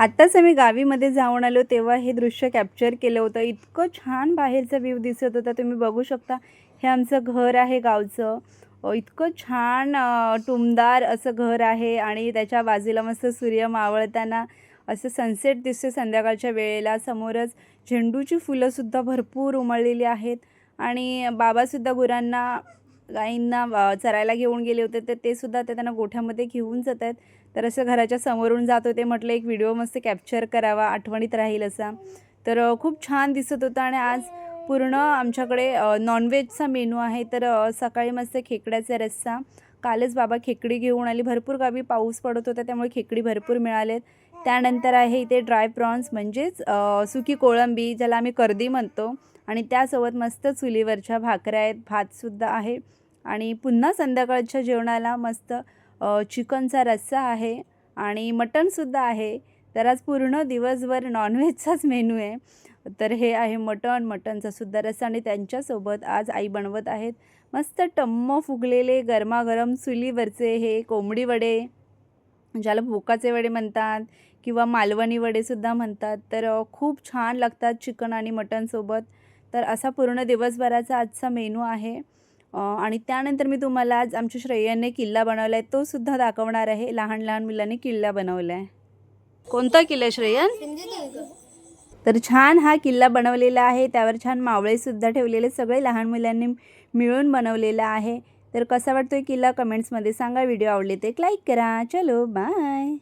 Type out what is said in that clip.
आत्ताच आम्ही गावीमध्ये जाऊन आलो तेव्हा हे दृश्य कॅप्चर केलं होतं. इतकं छान बाहेरचा व्ह्यू दिसत होता. तुम्ही बघू शकता हे आमचं घर आहे गावचं. इतकं छान टुमदार असं घर आहे आणि त्याच्या बाजूला मस्त सूर्य मावळताना असं सनसेट दिसते संध्याकाळच्या वेळेला. समोरच झेंडूची फुलंसुद्धा भरपूर उमललेली आहेत आणि बाबासुद्धा गुरांना गाईंना चरायला घेऊन गेले होते, तर ते सुद्धा ते त्यांना गोठ्यामध्ये घेऊन जात आहेत. तर असं घराच्या समोरून जात होते. म्हटलं एक व्हिडिओ मस्त कॅप्चर करावा, आठवणीत राहील असा. तर खूप छान दिसत होतं आणि आज पूर्ण आमच्याकडे नॉनव्हेजचा मेनू आहे. तर सकाळी मस्त खेकड्याचा रस्सा. कालच बाबा खेकडी घेऊन आली. भरपूर गावी पाऊस पडत होता त्यामुळे खेकडी भरपूर मिळालेत. त्यानंतर आहे इथे ड्राय प्रॉन्स म्हणजेच सुकी कोळंबी ज्याला आम्ही कर्दी म्हणतो आणि त्यासोबत मस्त चुलीवरच्या भाकऱ्या आहेत, भातसुद्धा आहे आणि पुन्हा संध्याकाळच्या जेवणाला मस्त चिकनचा रस्सा आहे आणि मटणसुद्धा आहे. तर आज पूर्ण दिवसभर नॉनव्हेजचाच मेनू आहे. तर हे आहे मटणचा सुद्धा रस्सा आणि त्यांच्यासोबत आज आई बनवत आहेत मस्त टम्म फुगलेले गरमागरम चुलीवरचे हे कोंबडी वडे, ज्याला भोकाचे वडे म्हणतात किंवा मालवणी वडेसुद्धा म्हणतात. तर खूप छान लागतात चिकन आणि मटणसोबत. तर असा पूर्ण दिवसभराचा आजचा मेनू आहे. आणि त्यानंतर मी तुम्हाला आज आमच्या श्रेयाने किल्ला बनवला आहे तोसुद्धा दाखवणार आहे. लहान लहान मुलांनी किल्ला बनवला आहे. कोणता किल्ला श्रेयन? तर छान हा किल्ला बनवलेला आहे. त्यावर छान मावळेसुद्धा ठेवलेले, सगळे लहान मुलांनी मिळून बनवलेला आहे. तर कसा वाटतोय किल्ला कमेंट्समध्ये सांगा. व्हिडिओ आवडले तर एक लाईक करा. चलो बाय.